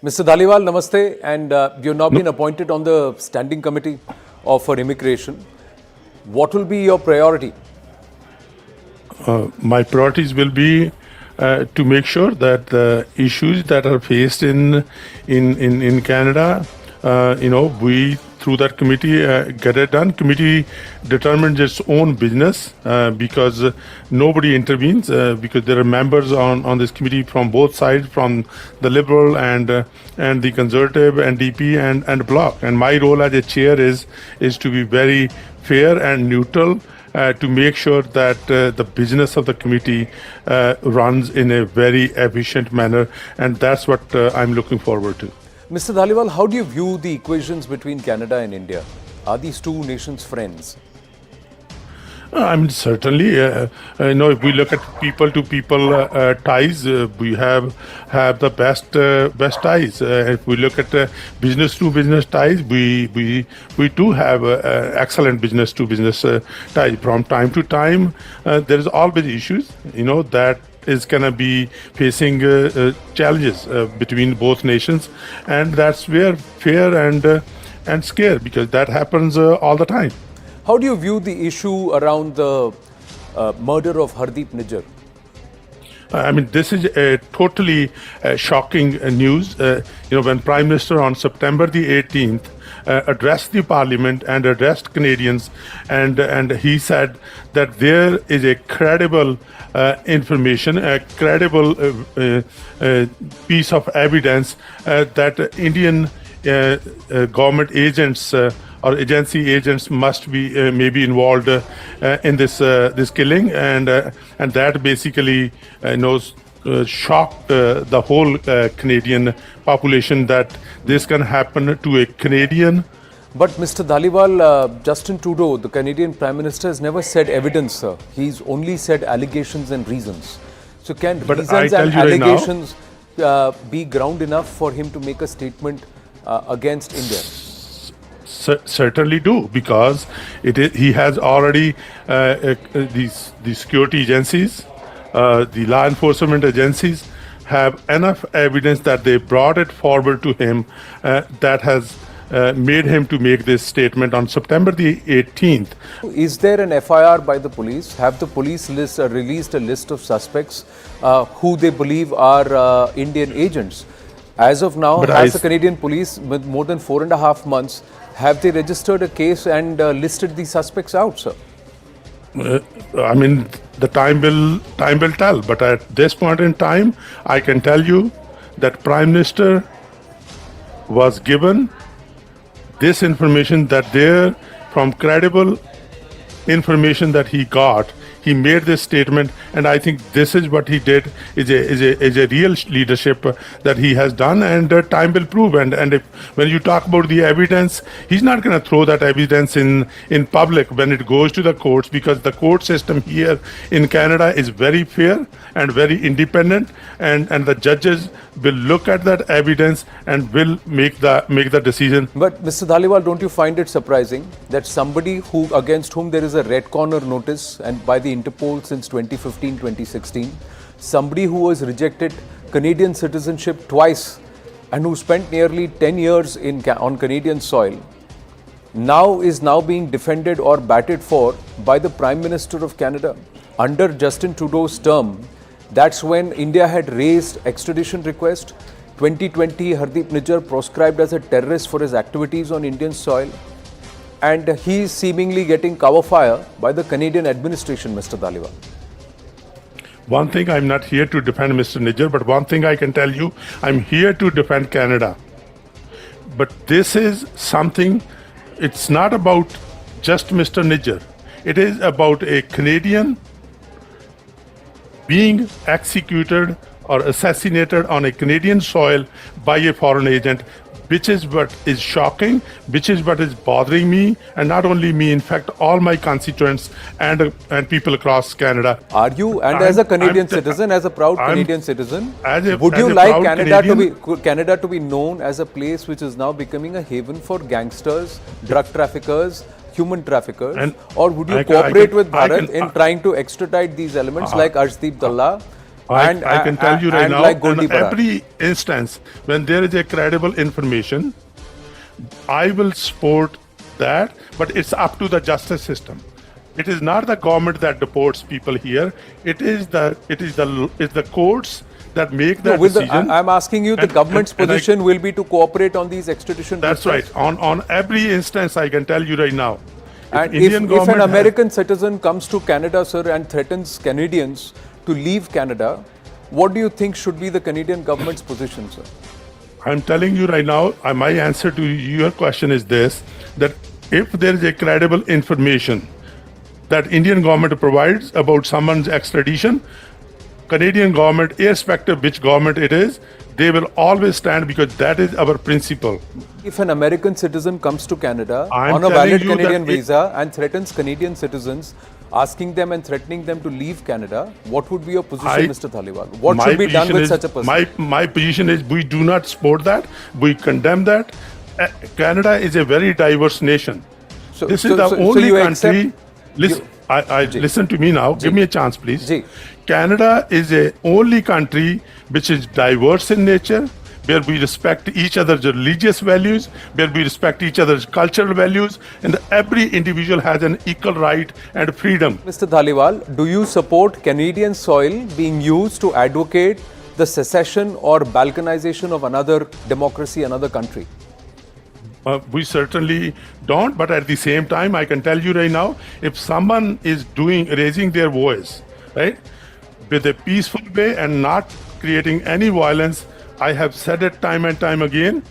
Mr. Dhaliwal, namaste, and you've now been appointed on the Standing Committee for Immigration. What will be your priority? My priorities will be to make sure that the issues that are faced in Canada, we through that committee get it done. Committee determines its own business because nobody intervenes because there are members on this committee from both sides, from the Liberal and the Conservative, NDP and Bloc. And my role as a chair is to be very fair and neutral. To make sure that the business of the committee runs in a very efficient manner, and that's what I'm looking forward to. Mr. Dhaliwal, how do you view the equations between Canada and India? Are these two nations friends? I mean, certainly, if we look at people-to-people ties, we have the best ties. If we look at business-to-business ties, we do have excellent business-to-business ties. From time to time, there is always issues, that is going to be facing challenges between both nations, and that's where fear and scare, because that happens all the time. How do you view the issue around the murder of Hardeep Nijjar? I mean, this is a totally shocking news. When Prime Minister on September the 18th addressed the Parliament and addressed Canadians, and he said that there is a credible information, a credible piece of evidence that Indian government agents or agency agents must be maybe involved in this killing, and that basically shocked the whole Canadian population that this can happen to a Canadian. But Mr. Dhaliwal, Justin Trudeau, the Canadian Prime Minister, has never said evidence, sir. He's only said allegations and reasons. So can reasons and allegations be ground enough for him to make a statement against India? Certainly do, because he has already these security agencies, the law enforcement agencies have enough evidence that they brought it forward to him that has made him to make this statement on September the 18th. Is there an FIR by the police? Have the police released a list of suspects who they believe are Indian agents? As of now, has the Canadian police, with more than 4.5 months, have they registered a case and listed the suspects out, sir? I mean, the time will tell. But at this point in time, I can tell you that Prime Minister was given this information, that there, from credible information that he got, he made this statement, and I think this is what he did is a real leadership that he has done, and time will prove. And when you talk about the evidence, he's not going to throw that evidence in public when it goes to the courts, because the court system here in Canada is very fair and very independent, and the judges will look at that evidence and will make the decision. But Mr. Dhaliwal, don't you find it surprising that somebody against whom there is a red corner notice and by the Interpol since 2015-2016, somebody who was rejected Canadian citizenship twice and who spent nearly 10 years on Canadian soil, is now being defended or batted for by the Prime Minister of Canada? Under Justin Trudeau's term, that's when India had raised extradition request. 2020, Hardeep Nijjar proscribed as a terrorist for his activities on Indian soil. And he is seemingly getting cover fire by the Canadian administration, Mr. Dhaliwal. One thing, I'm not here to defend Mr. Nijjar, but one thing I can tell you, I'm here to defend Canada. But this is something, it's not about just Mr. Nijjar. It is about a Canadian being executed or assassinated on a Canadian soil by a foreign agent, which is what is shocking, which is what is bothering me, and not only me, in fact, all my constituents and people across Canada. Are you, and as a Canadian citizen, as a proud Canadian citizen, would you like Canada to be known as a place which is now becoming a haven for gangsters, drug traffickers, human traffickers, or would you cooperate with Bharat in trying to extradite these elements like Arshdeep Dalla I can tell you right now, like in Gurdwara. every instance, when there is a credible information, I will support that, but it's up to the justice system. It is not the government that deports people here. It is the courts that make that decision. I'm asking you, the government's position will be to cooperate on these extradition. That's right. On every instance, I can tell you right now. And if an American citizen comes to Canada, sir, and threatens Canadians to leave Canada, what do you think should be the Canadian government's position, sir? I'm telling you right now, my answer to your question is this, that if there is a credible information that Indian government provides about someone's extradition, Canadian government, irrespective which government it is, they will always stand, because that is our principle. If an American citizen comes to Canada I'm on a telling valid you Canadian that it- visa and threatens Canadian citizens, asking them and threatening them to leave Canada, what would be your position, Mr. Dhaliwal? What my should be done position with is- such a person? My position is we do not support that. We condemn that. Canada is a very diverse nation. So- This so- is the so only you country. accept- Listen, listen to me now. Give me a chance, please. Ji. Canada is a only country which is diverse in nature, where we respect each other's religious values, where we respect each other's cultural values, and every individual has an equal right and freedom. Mr. Dhaliwal, do you support Canadian soil being used to advocate the secession or balkanization of another democracy, another country? We certainly don't, but at the same time, I can tell you right now, if someone is raising their voice, right, with a peaceful way and not creating any violence, I have said it time and time again,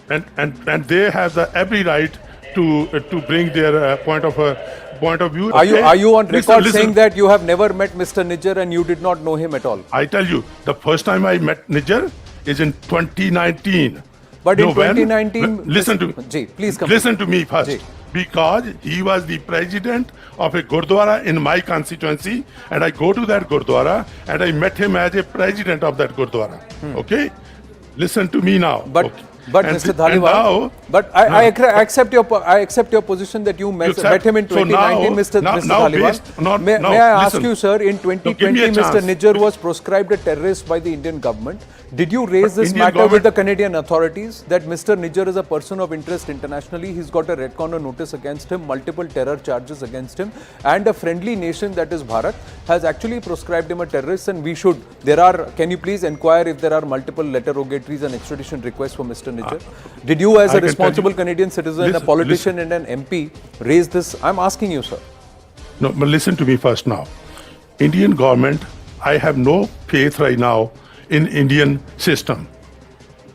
and they have every right to bring their point of view. Are you on record Listen. saying that you have never met Mr. Nijjar and you did not know him at all? I tell you, the first time I met Nijjar is in 2019. But in when? 2019, listen to Ji, please come. Listen to me first. Ji. Because he was the president of a gurdwara in my constituency, and I go to that gurdwara and I met him as a president of that gurdwara. Okay, listen to me now. But okay. but And Mr. and Dhaliwal, now- but I accept your position that you met him in So now- 2019, Mr. now Dhaliwal. May I ask you, sir, in 2020, me a Mr. chance. Nijjar was proscribed a terrorist by the Indian government. Did you raise this Indian matter with government- the Canadian authorities that Mr. Nijjar is a person of interest internationally? He's got a red corner notice against him, multiple terror charges against him, and a friendly nation, that is Bharat, has actually proscribed him a terrorist, and we should. Can you please inquire if there are multiple letter rogatories and extradition requests for Mr. Nijjar? Did you, as I a can responsible tell you- Canadian citizen, a Listen, politician and an MP, raise this? I'm asking you, sir. No, but listen to me first now. Indian government, I have no faith right now in Indian system.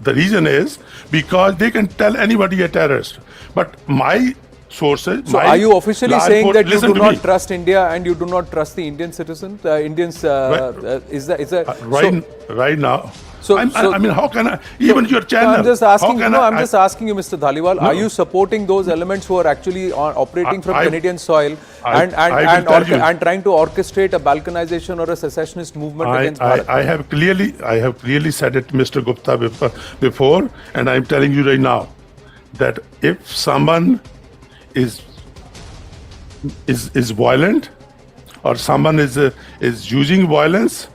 The reason is because they can tell anybody a terrorist. But my sources. So are you officially saying that you do me. not trust India and you do not trust the Indian citizens? Indians, is that Right now. So- I mean, how can I? Even your channel. I'm just asking. how can I'm just asking you, Mr. Dhaliwal. No. Are you supporting those elements who are actually operating from I- Canadian soil I will tell you. and trying to orchestrate a balkanization or a secessionist movement against Bharat? I have clearly said it, Mr. Gupta, before, and I'm telling you right now that if someone is violent or someone is using violence,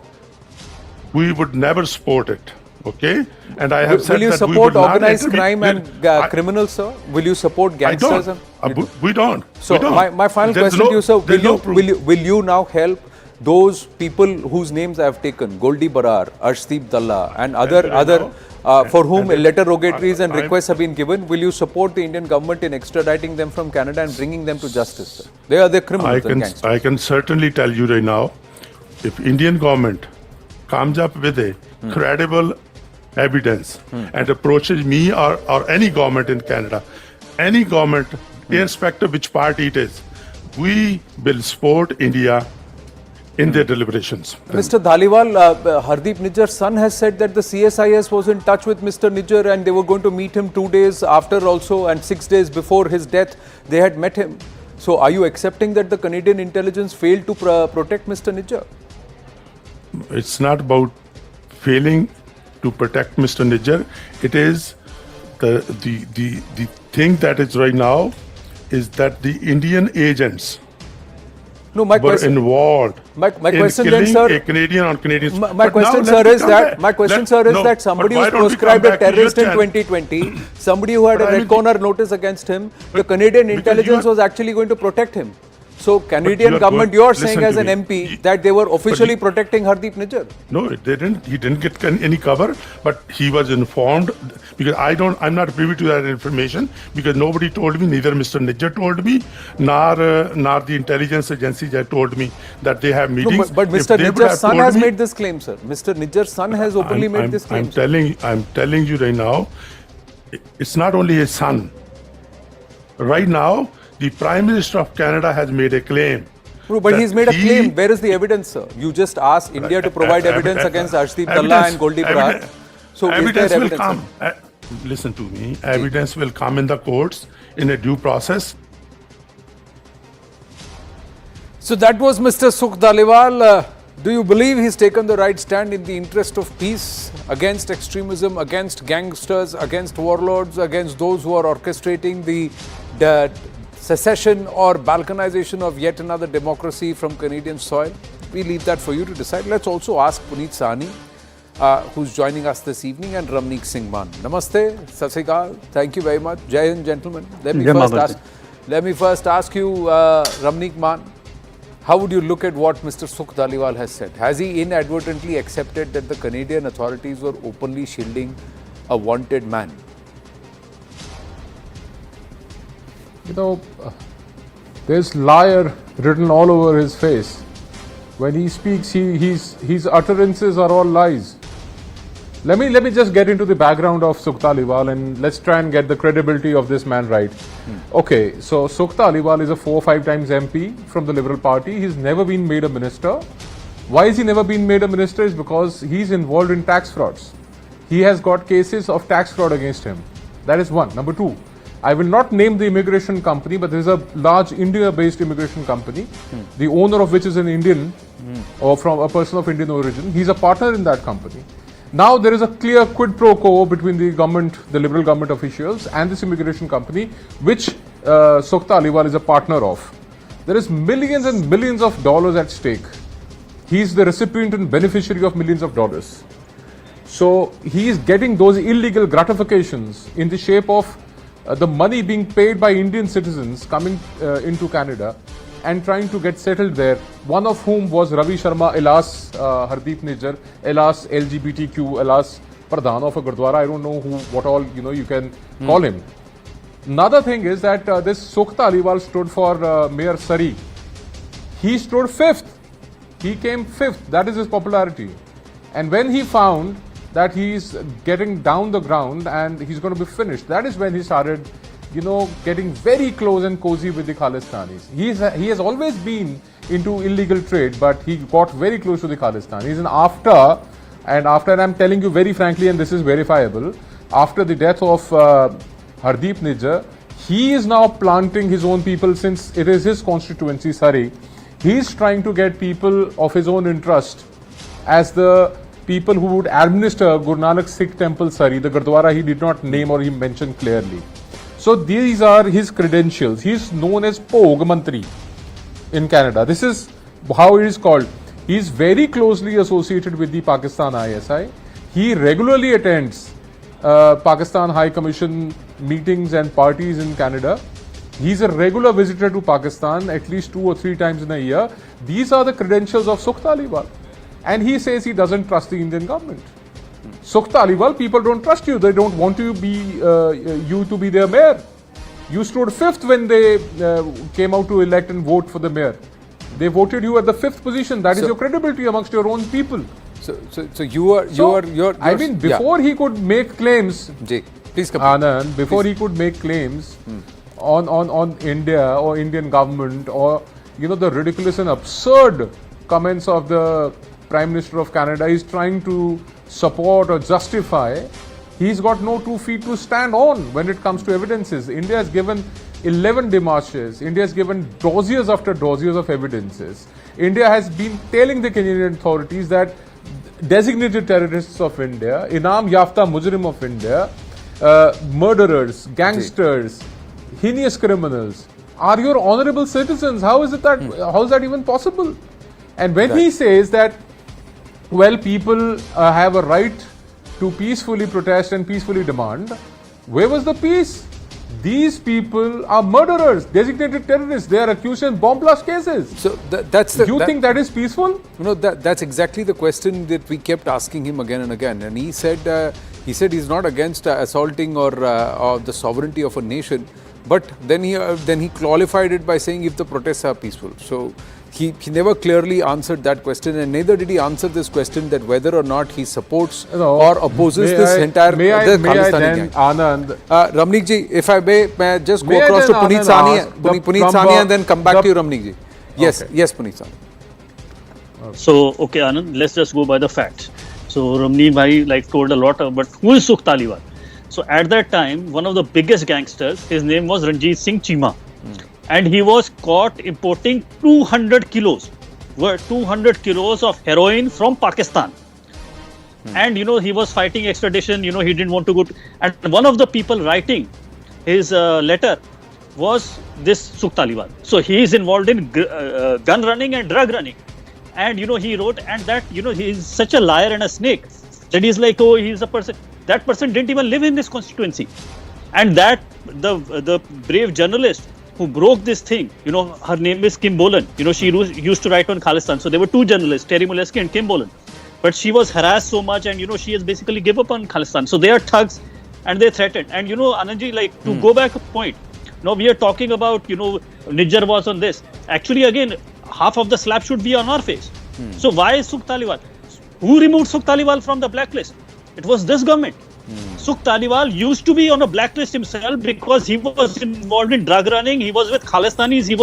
we would never support it. Okay, and I have said Will you that we support would not organized intervene. crime and criminals, sir? Will you support I gangsters? don't. We don't. So We don't. my final There's question to you, sir, there's no proof. will you now help those people whose names I have taken, Goldi Barar, Arshdeep Dalla, and other for whom letter rogatories and requests have been given? Will you support the Indian government in extraditing them from Canada and bringing them to justice, sir? They are the criminals and gangsters. I can certainly tell you right now, if Indian government comes up with a credible evidence and approaches me or any government in Canada, any government, irrespective which party it is, we will support India in their deliberations. Mr. Dhaliwal, Hardeep Nijjar's son has said that the CSIS was in touch with Mr. Nijjar and they were going to meet him 2 days after also, and 6 days before his death, they had met him. So are you accepting that the Canadian intelligence failed to protect Mr. Nijjar? It's not about failing to protect Mr. Nijjar. It is the thing that is right now is that the Indian agents No, my were question- involved My in question killing then, sir, a Canadian on Canadian. My But question, now sir, let me is come that back. my question, Let- sir, is no, that but somebody why who's don't we come proscribed a back to your terrorist in channel? 2020, somebody who had a But I red mean- corner notice against him, the Canadian Because intelligence you are- was actually going to protect him. So Canadian you are government, going- you're listen saying to as an me. MP that they were officially you- protecting Hardeep Nijjar. No, they didn't. He didn't get any cover, but he was informed because I'm not privy to that information because nobody told me. Neither Mr. Nijjar told me, nor the intelligence agencies had told me that they have No, meetings. but If Mr. they would Nijjar's have son told has me- made this claim, sir. Mr. Nijjar's son has openly made this claim. sir. I'm telling you right now, it's not only his son. Right now, the Prime Minister of Canada has made a claim. No, but that he's made a he- claim. Where is the evidence, sir? You just asked India to provide evidence against Hardeep Dalla and Goldi Brar. So is there evidence will evidence? come. Listen to me. Evidence will come in the courts in a due process. So that was Mr. Sukh Dhaliwal. Do you believe he's taken the right stand in the interest of peace against extremism, against gangsters, against warlords, against those who are orchestrating the secession or balkanization of yet another democracy from Canadian soil? We leave that for you to decide. Let's also ask Puneet Sahni, who's joining us this evening, and Ramneek Singh Man. Namaste, Sat Sri Akal. Thank you very much. Jai Hind, gentlemen. Let me first ask you, Ramneek Man, how would you look at what Mr. Sukh Dhaliwal has said? Has he inadvertently accepted that the Canadian authorities were openly shielding a wanted man? You know, there's liar written all over his face. When he speaks, his utterances are all lies. Let me just get into the background of Sukh Dhaliwal and let's try and get the credibility of this man right. Okay, so Sukh Dhaliwal is a 4 or 5 times MP from the Liberal Party. He's never been made a minister. Why is he never been made a minister? Is because he's involved in tax frauds. He has got cases of tax fraud against him. That is one. Number two, I will not name the immigration company, but there is a large India-based immigration company, the owner of which is an Indian or from a person of Indian origin. He's a partner in that company. Now there is a clear quid pro quo between the government, the Liberal government officials and this immigration company, which Sukh Dhaliwal is a partner of. There is millions and millions of dollars at stake. He's the recipient and beneficiary of millions of dollars. So he is getting those illegal gratifications in the shape of the money being paid by Indian citizens coming into Canada and trying to get settled there, one of whom was Ravi Sharma, alias Hardeep Nijjar, alias LGBTQ, alias Pradhan of a gurdwara. I don't know what all you can call him. Another thing is that this Sukh Dhaliwal stood for Mayor Surrey. He stood 5th. He came 5th. That is his popularity. And when he found that he's getting down the ground and he's going to be finished, that is when he started getting very close and cozy with the Khalistanis. He has always been into illegal trade, but he got very close to the Khalistanis. And after I'm telling you very frankly, and this is verifiable, after the death of Hardeep Nijjar, he is now planting his own people since it is his constituency, Surrey. He's trying to get people of his own interest as the people who would administer Guru Nanak Sikh Temple, Surrey, the Gurdwara he did not name or he mentioned clearly. So these are his credentials. He is known as Pog Mantri in Canada. This is how it is called. He is very closely associated with the Pakistan ISI. He regularly attends Pakistan High Commission meetings and parties in Canada. He is a regular visitor to Pakistan at least 2 or 3 times in a year. These are the credentials of Sukh Dhaliwal. And he says he doesn't trust the Indian government. Sukh Dhaliwal, people don't trust you. They don't want you to be their mayor. You stood 5th when they came out to elect and vote for the mayor. They voted you at the 5th position. That is your credibility amongst your own people. So you're I mean, before he could make claims, please come. Anand, before he could make claims on India or Indian government or the ridiculous and absurd comments of the Prime Minister of Canada is trying to support or justify, he's got no 2 feet to stand on when it comes to evidences. India has given 11 demarches. India has given dossiers after dossiers of evidences. India has been telling the Canadian authorities that designated terrorists of India, Inam Yafta Mujrim of India, murderers, gangsters, heinous criminals, are your honorable citizens. How is that even possible? And when he says that, well, people have a right to peacefully protest and peacefully demand, where was the peace? These people are murderers, designated terrorists. They are accused in bomb blast cases. So that's the. Do you think that is peaceful? That's exactly the question that we kept asking him again and again. And he said he's not against assaulting or the sovereignty of a nation, but then he qualified it by saying if the protests are peaceful. So he never clearly answered that question, and neither did he answer this question that whether or not he supports or opposes this entire Khalistani gang. Anand, Ramnik ji, if I may just go across to Puneet Sania and then come back to you, Ramnik ji. Yes, Okay. yes, Puneet Sania. So, okay, Anand, let's just go by the facts. So, Ramni bhai told a lot, but who is Sukh Taliwal? So, at that time, one of the biggest gangsters, his name was Ranjit Singh Cheema. And he was caught importing 200 kilos of heroin from Pakistan. And, he was fighting extradition, he didn't want to go to, and one of the people writing his letter was this Sukh Taliwal. So he is involved in gun running and drug running. And, he wrote, and that, he is such a liar and a snake that he's like, oh, he's a person. That person didn't even live in this constituency. And that, the brave journalist who broke this thing, her name is Kim Bolan. She used to write on Khalistan. So there were two journalists, Terry Moleski and Kim Bolan. But she was harassed so much and, she has basically given up on Khalistan. So they are thugs and they threatened. And, Anandji, to go back a point, now we are talking about, Nijjar was on this. Actually, again, half of the slap should be on our face. So why is Sukh Taliwal? Who removed Sukh Taliwal from the blacklist? It was this government. Sukh Taliwal used to be on a blacklist himself because he was involved in drug running. He was with Khalistanis. He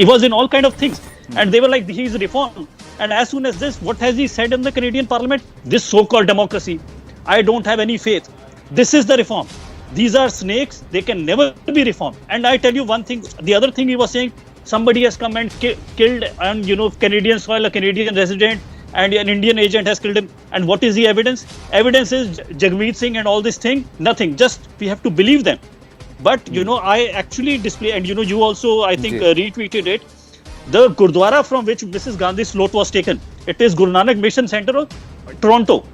was in all kind of things, and they were like, he's reformed. And as soon as this, what has he said in the Canadian Parliament? This so-called democracy, I don't have any faith. This is the reform. These are snakes. They can never be reformed. And I tell you one thing. The other thing he was saying, somebody has come and killed on Canadian soil a Canadian resident. And an Indian agent has killed him. And what is the evidence? Evidence is Jagmeet Singh and all this thing. Nothing. Just we have to believe them. But, I actually display, and, you also, I think, retweeted it. The gurdwara from which Mrs. Gandhi's float was taken. It is Guru Nanak Mission Center, Toronto.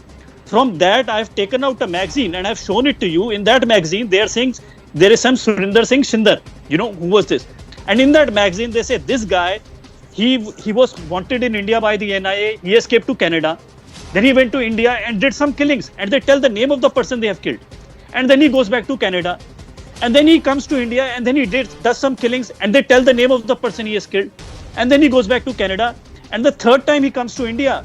From that, I have taken out a magazine and I have shown it to you. In that magazine, they are saying there is some Surinder Singh Shindar. Who was this? And in that magazine, they say this guy, he was wanted in India by the NIA. He escaped to Canada. Then he went to India and did some killings. And they tell the name of the person they have killed. And then he goes back to Canada. And then he comes to India and then he does some killings. And they tell the name of the person he has killed. And then he goes back to Canada. And the third time he comes to India,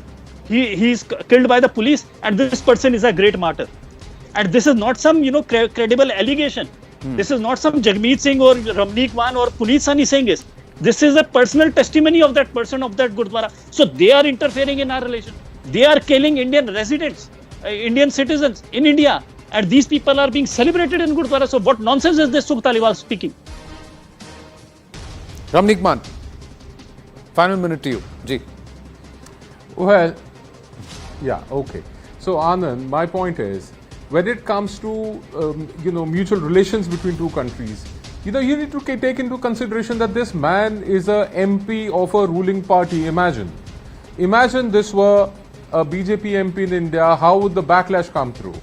he's killed by the police. And this person is a great martyr. And this is not some, credible allegation. This is not some Jagmeet Singh or Ramnik Wan or Puneet Sani saying this. This is a personal testimony of that person, of that Gurdwara. So they are interfering in our relation. They are killing Indian residents, Indian citizens in India. And these people are being celebrated in Gurdwara. So what nonsense is this Sukh Taliwal speaking? Ramnik Man, final minute to you. Ji. Well, yeah, okay. So Anand, my point is, when it comes to mutual relations between two countries, you need to take into consideration that this man is a MP of a ruling party. Imagine this were a BJP MP in India. How would the backlash come through?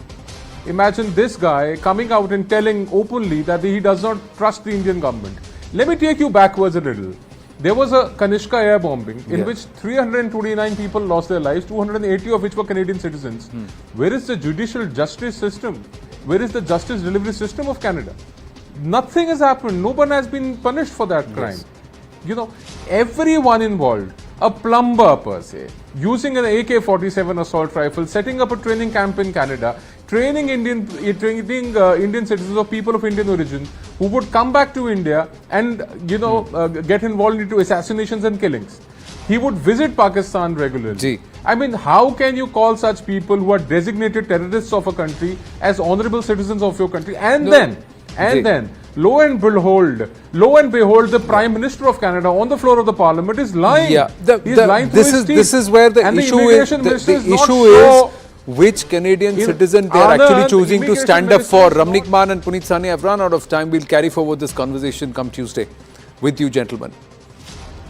Imagine this guy coming out and telling openly that he does not trust the Indian government. Let me take you backwards a little. There was a Kanishka air bombing in which 329 people lost their lives, 280 of which were Canadian citizens. Where is the judicial justice system? Where is the justice delivery system of Canada? Nothing has happened. No one has been punished for that crime. Everyone involved, a plumber per se, using an AK-47 assault rifle, setting up a training camp in Canada, training Indian citizens or people of Indian origin who would come back to India and get involved into assassinations and killings. He would visit Pakistan regularly. I mean, how can you call such people who are designated terrorists of a country as honorable citizens of your country? And then, lo and behold, the Prime Minister of Canada on the floor of the Parliament is lying. Yeah, He's lying through his teeth. This is where the issue is. The issue is which Canadian citizen they are actually choosing to stand up for. Ramnik Man and Puneet Sani, I've run out of time. We'll carry forward this conversation come Tuesday. with you, gentlemen.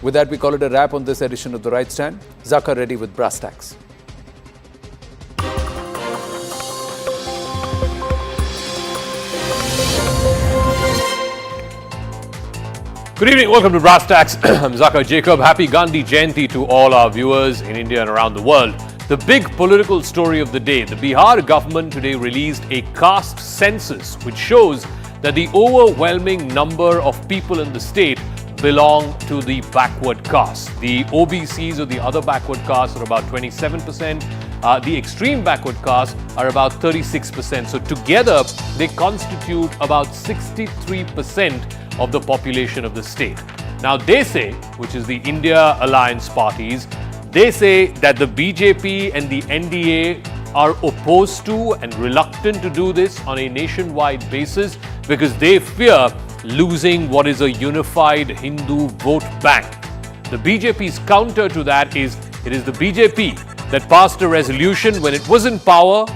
With that, we call it a wrap on this edition of The Right Stand. Zaka ready with brass tacks. Good evening, welcome to Brass Tacks. I'm Zaka Jacob. Happy Gandhi Jayanti to all our viewers in India and around the world. The big political story of the day, the Bihar government today released a caste census which shows that the overwhelming number of people in the state belong to the backward caste. The OBCs or the other backward castes are about 27%. The extreme backward castes are about 36%. So together they constitute about 63% of the population of the state. Now they say, which is the India Alliance parties, they say that the BJP and the NDA are opposed to and reluctant to do this on a nationwide basis because they fear losing what is a unified Hindu vote bank. The BJP's counter to that is it is the BJP that passed a resolution when it was in power